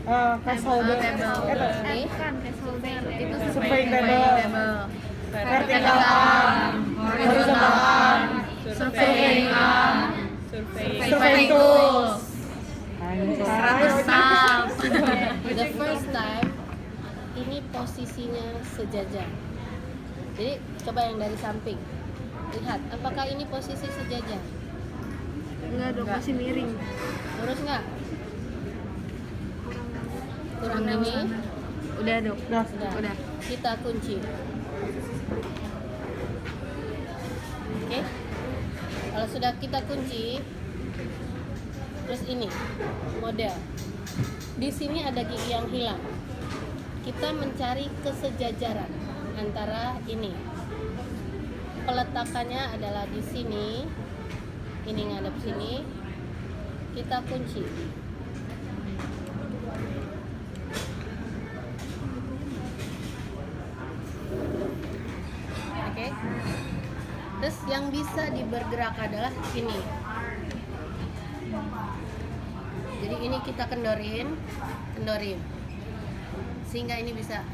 Castle Ini Bukan castle table. itu surveying table, vertical arm, horizontal arm, surveying arm, surveying tools. the first time ini posisinya sejajar. Jadi coba yang dari samping. Lihat, apakah ini posisi sejajar? Enggak dong, masih miring. Lurus nggak? Kurang ini. Udah dok. Sudah. Udah. Kita kunci. Oke. Kalau sudah kita kunci, terus ini model. Di sini ada gigi yang hilang. Kita mencari kesejajaran antara ini. Peletakannya adalah di sini. Ini ngadep sini. Kita kunci. Oke. Terus yang bisa dibergerak adalah ini. Jadi ini kita kendorin, sehingga ini bisa.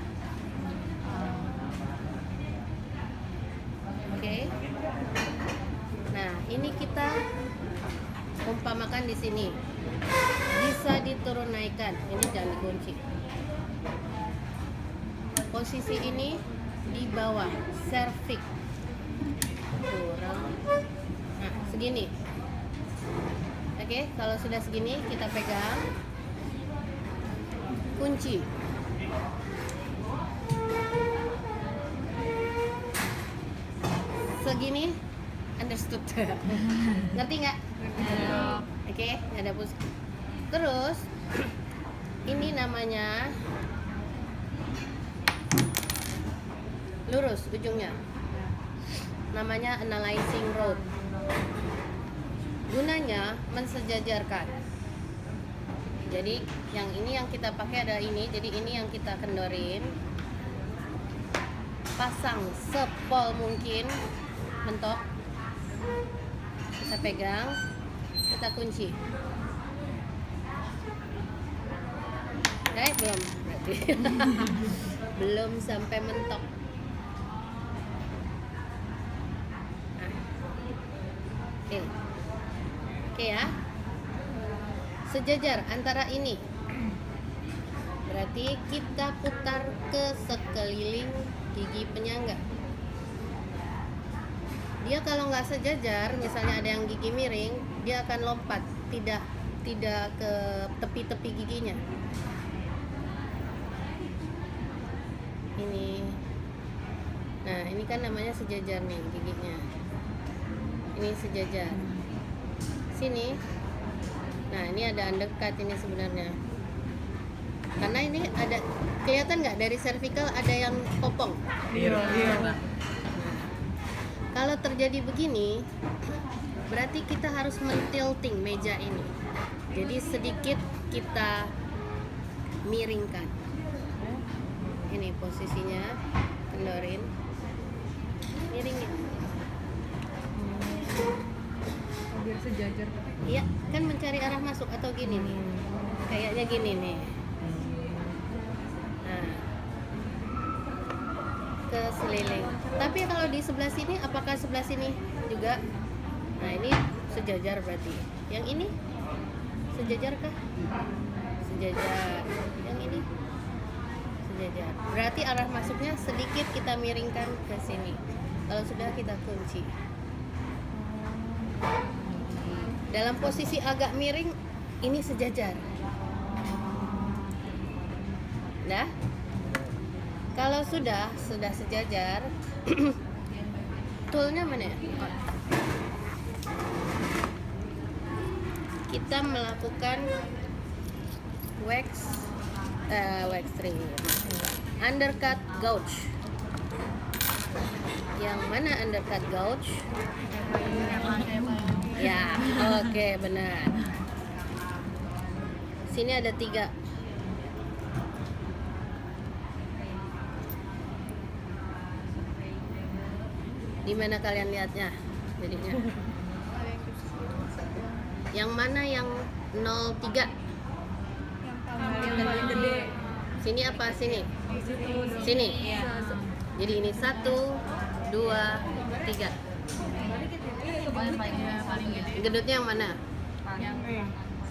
Oke. Nah, ini kita umpamakan di sini. Bisa diturun naikkan. Ini jangan dikunci. Posisi ini di bawah, cervix. Kurang. Nah, segini. Oke, kalau sudah segini kita pegang. Kunci. Segini, understood. Ngerti nggak? Oke, ada pus. Terus ini namanya lurus ujungnya. Namanya analyzing rod. Gunanya mensejajarkan. Jadi yang ini yang kita pakai adalah ini. Jadi ini yang kita kendorin. Pasang sepol mungkin. Mentok. Kita pegang. Kita kunci. Belum berarti. Belum sampai mentok. Oke ya. Sejajar antara ini. Berarti kita putar ke sekeliling gigi penyangga. Dia kalau nggak sejajar, misalnya ada yang gigi miring, dia akan lompat, tidak ke tepi-tepi giginya. Ini. Nah, ini kan namanya sejajar nih giginya. Ini sejajar. Sini. Nah, ini ada undercut ini sebenarnya. Karena ini ada, kelihatan nggak dari cervical ada yang kopong? Iya. Kalau terjadi begini, berarti kita harus mentilting meja ini. Jadi sedikit kita miringkan. Ini posisinya, kendorin, miringin. Biar sejajar. Iya, kan mencari arah masuk atau gini nih. Kayaknya gini nih. Nah, ke seliling. Tapi kalau di sebelah sini, apakah sebelah sini juga? Nah, ini sejajar berarti. Yang ini sejajar kah? Sejajar. Yang ini sejajar. Berarti arah masuknya sedikit kita miringkan ke sini. Kalau sudah kita kunci. Dalam posisi agak miring, ini sejajar. Nah, kalau sudah sejajar, toolnya mana ya? Kita melakukan wax trim, undercut gouge. Yang mana undercut gouge? Ya, oke, benar. Sini ada 3. Di mana kalian lihatnya? Jadinya. Yang mana yang 03? Yang Sini apa? Sini. Sini. Jadi ini 1, 2, 3. Gendutnya yang mana?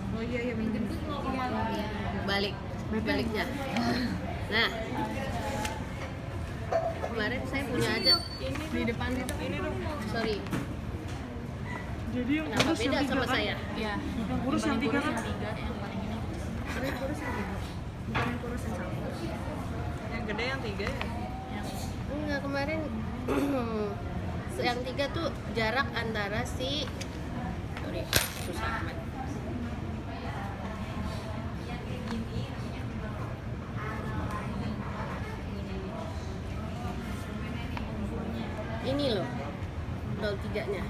Oh iya bener. Baliknya. Nah, kemarin saya punya aja. Di depan itu. Sorry. Jadi yang Kenapa kurus yang beda 3 sama kan? saya? Iya. Yang kurus yang 3 kan? Tapi yang kurus yang 3. Bukan yang kurus yang 1. Yang gede yang 3 ya? Enggak, kemarin yang 3 tuh jarak antara si sorry, susah amat. Ini loh 03-nya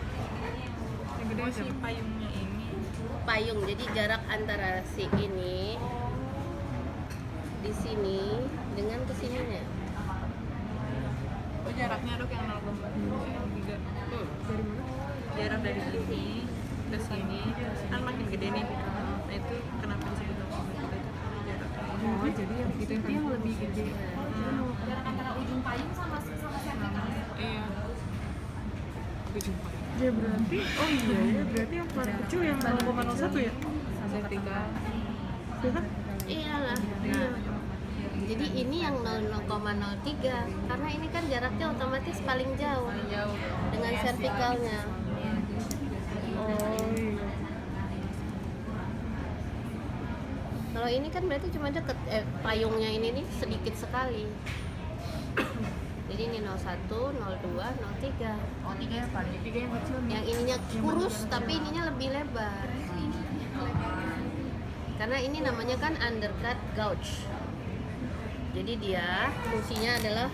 Yang gede si payungnya ini. payung, jadi jarak antara si ini di sini dengan kesininya. Oh jaraknya dok yang 0,2 yang 3. Jarak dari sini ke sini kan makin gede nih. Nah itu kenapa disebut 0,3 itu karena jaraknya. Oh jadi yang itu yang lebih gede. Jarak antara ujung payung sama vertikal. Iya. Ujung payung. Ya berarti, oh iya ya, berarti yang paling kecil yang 0,01 ya? Vertikal. Ya kan? Iyalah. Nah, jadi ini yang 0,03 karena ini kan jaraknya otomatis paling jauh dengan vertikalnya. Oh iya. Kalau ini kan berarti cuma deket, payungnya ini nih sedikit sekali. Jadi ini 01, 02, 03. Oh 3 yang paling. 3 yang kecil. Yang ininya kurus tapi ininya lebih lebar. Karena ini namanya kan undercut gauge. Jadi dia fungsinya adalah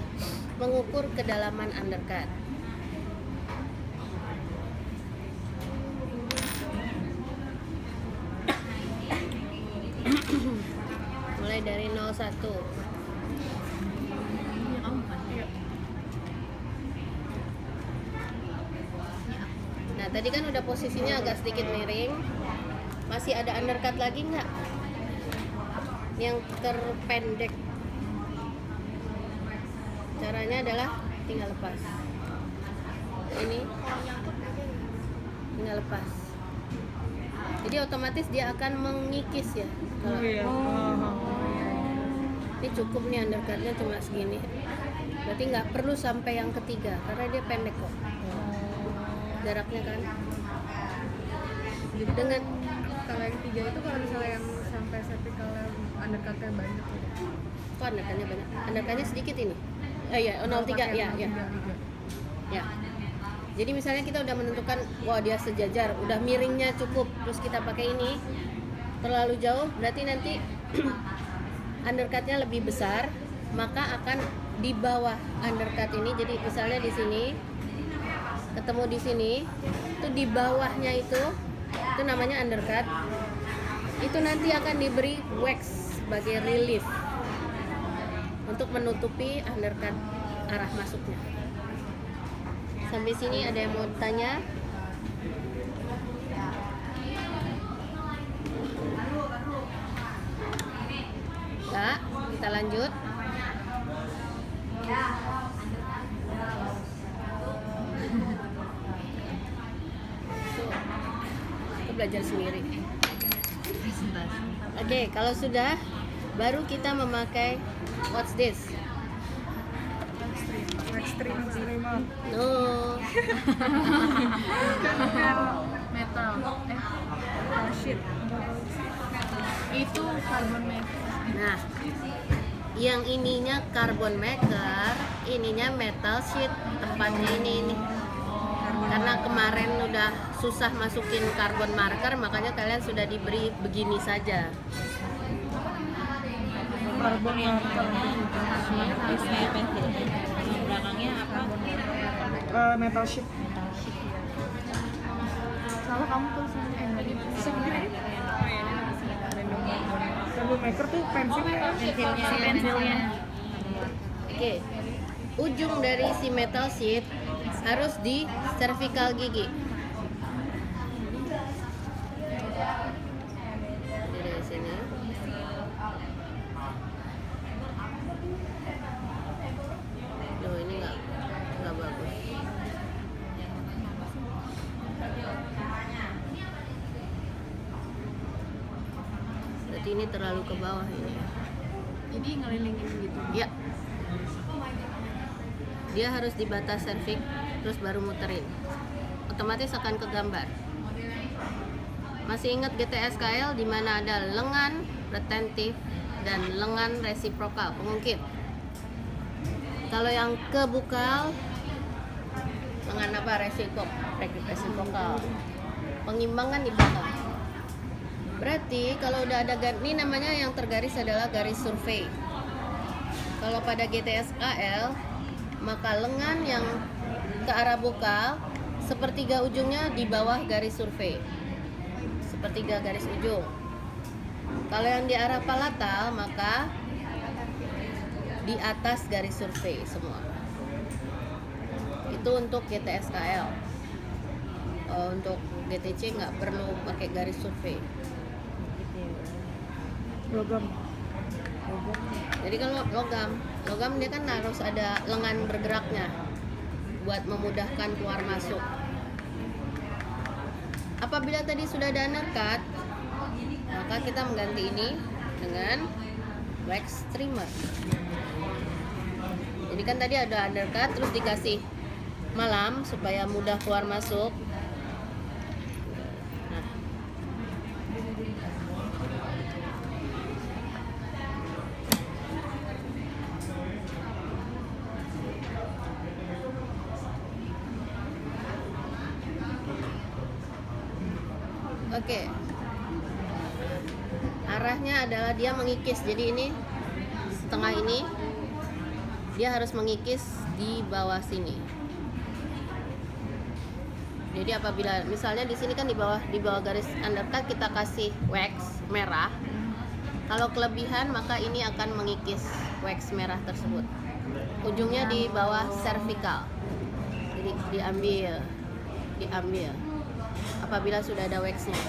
mengukur kedalaman undercut. Mulai dari 01. Nah, tadi kan udah posisinya agak sedikit miring. Masih ada undercut lagi nggak? Yang terpendek. Caranya adalah tinggal lepas. Ini tinggal lepas. Jadi otomatis dia akan mengikis ya. Oh iya. Ini cukup nih undercutnya cuma segini. Berarti nggak perlu sampai yang ketiga karena dia pendek kok. Jaraknya kan. Jadi Dengan kalau yang 3 itu kalau misalnya yang sampai vertikal undercutnya banyak gitu. kok undercutnya banyak. Undercutnya sedikit ini. Iya, 03 ya, ya. Ya. Jadi misalnya kita udah menentukan, wah dia sejajar, udah miringnya cukup, terus kita pakai ini terlalu jauh, berarti nanti undercutnya lebih besar, maka akan di bawah undercut ini. Jadi misalnya di sini, ketemu di sini, itu di bawahnya itu namanya undercut. Itu nanti akan diberi wax sebagai relief untuk menutupi undercut arah masuknya. Sampai sini ada yang mau tanya? Enggak, kita lanjut. Aku belajar sendiri. Oke, kalau sudah, baru kita memakai what's this? Ekstrim. No. Metal. Sheet. Itu carbon maker. Nah, yang ininya carbon maker, ininya metal sheet. Tempatnya ini nih. Karena kemarin udah susah masukin carbon marker, makanya kalian sudah diberi begini saja. Karbon marker. Belakangnya apa? Metal sheet. Salah kamu tulisannya enggak gitu. Karbon maker tuh pensilnya. Pensilnya. Oke. Ujung dari si metal sheet harus di cervical gigi. Jadi dari sini. ini terlalu ke bawah ini. Jadi ngelilingin gitu. Ya. Dia harus di batas cervix terus baru muterin. Otomatis akan ke gambar. Masih ingat GTSKL di mana ada lengan retentif dan lengan resiprokal pengungkit. Kalau yang kebukal lengan apa? Resiprokal. Pengimbangan di belakang. Berarti kalau udah ada ini namanya yang tergaris adalah garis survei. Kalau pada GTSKL maka lengan yang ke arah bukal sepertiga ujungnya di bawah garis survei. Sepertiga garis ujung. Kalau yang di arah palatal maka di atas garis survei semua. Itu untuk GTSKL. Untuk GTC nggak perlu pakai garis survei. Logam. Jadi kalau logam dia kan harus ada lengan bergeraknya buat memudahkan keluar masuk. Apabila tadi sudah ada undercut, maka kita mengganti ini dengan wax trimmer. Jadi kan tadi ada undercut terus dikasih malam supaya mudah keluar masuk. Nah. Oke. Arahnya adalah dia mengikis. Jadi ini setengah ini dia harus mengikis di bawah sini. Jadi apabila misalnya di sini kan di bawah garis undercut kita kasih wax merah. Kalau kelebihan maka ini akan mengikis wax merah tersebut. Ujungnya di bawah cervical. Jadi diambil. Apabila sudah ada waxnya.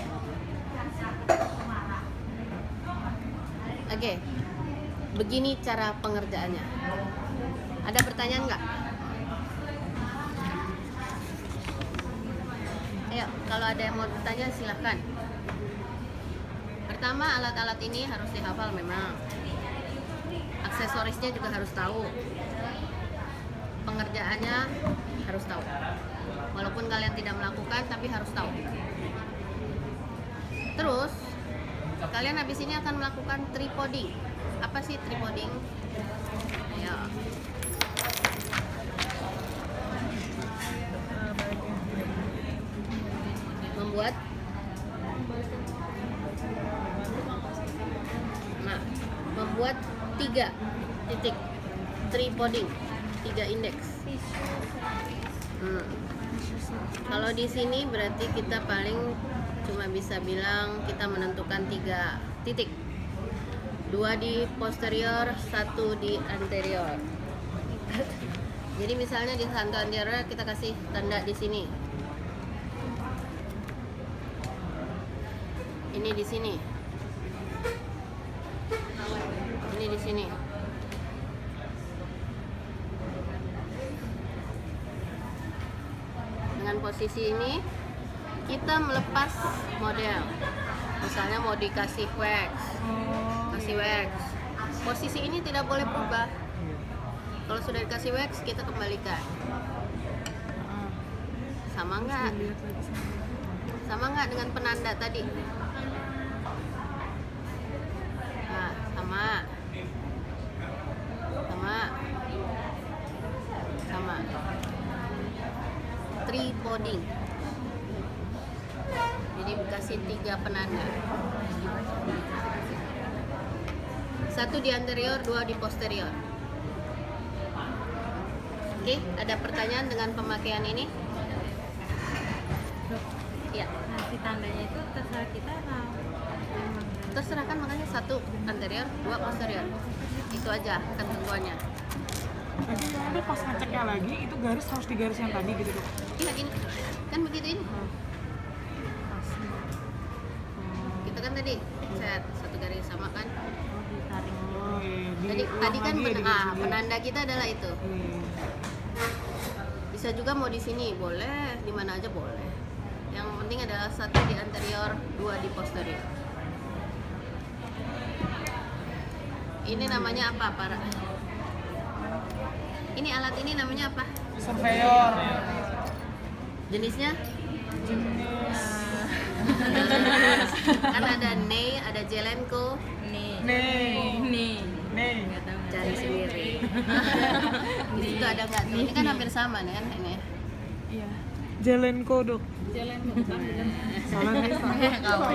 Oke. Begini cara pengerjaannya. Ada pertanyaan nggak? Ayo, kalau ada yang mau bertanya silahkan. Pertama, alat-alat ini harus dihafal memang. Aksesorisnya juga harus tahu. Pengerjaannya harus tahu. Walaupun kalian tidak melakukan, tapi harus tahu. Terus, kalian habis ini akan melakukan tripoding. Apa sih tripoding? Ayo. Membuat 3 titik tripoding, 3 indeks. Kalau di sini berarti kita paling cuma bisa bilang kita menentukan 3 titik, 2 di posterior, 1 di anterior. Jadi misalnya di satu anterior kita kasih tanda di sini. Ini di sini. Ini di sini. Dengan posisi ini kita melepas model. Misalnya mau dikasih wax. Kasih wax. Posisi ini tidak boleh berubah. Kalau sudah dikasih wax kita kembalikan. Sama nggak? Sama nggak dengan penanda tadi? Nah, sama. Tripoding. Jadi dikasih 3 penanda. 1 di anterior, 2 di posterior. Oke, ada pertanyaan dengan pemakaian ini? Ya. Nah, si tandanya itu terserah kita atau Terserah kan, makanya 1 anterior, 2 posterior. Itu aja ketentuannya. Jadi nanti pas ngeceknya lagi itu garis harus di garis yang tadi gitu dok. Iya ini kan begitu ini. Kita kan tadi set 1 garis sama kan. Oh iya. Tadi kan penanda kita adalah itu. Bisa juga mau di sini boleh, di mana aja boleh. Yang penting adalah 1 di anterior, 2 di posterior. Ini namanya apa, para? Ini alat ini namanya apa? Surveyor. Jenisnya? Kan ada Ney, ada Jelenko. Nih. Nih. Nggak tahu. Cari sendiri. Di situ ada nggak tuh? Ini kan hampir sama nih kan ini. Iya. Jelenko, Dok. Jalan bukan bukan. Salah nih, salah.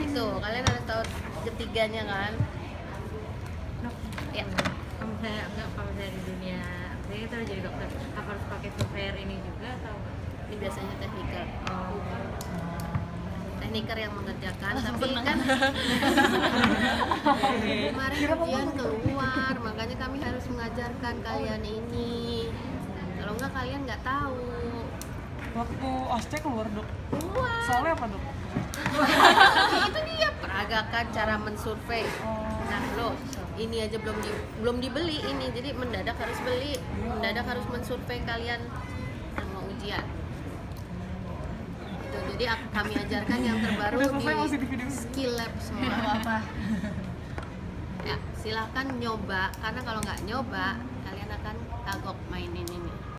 Itu kalian harus tahu ketiganya kan? Ya. Kamu saya enggak, kalau saya di dunia saya kita udah jadi dokter, apa harus pakai surveyor ini juga atau? Ini biasanya tekniker. Tekniker yang mengerjakan, tapi kan kemarin ujian keluar, makanya kami harus mengajarkan kalian ini. Kalau enggak kalian nggak tahu. Waktu ospek keluar, Dok. Keluar. Soalnya apa, Dok? Itu dia peragakan cara mensurvei. Nah lo, ini aja belum dibeli ini, jadi mendadak harus beli, mendadak harus mensurvei kalian yang mau ujian. Itu jadi kami ajarkan yang terbaru Udah selesai, masih di di video. skill lab semua. Apa? Ya silahkan nyoba, karena kalau nggak nyoba kalian akan kagok mainin ini.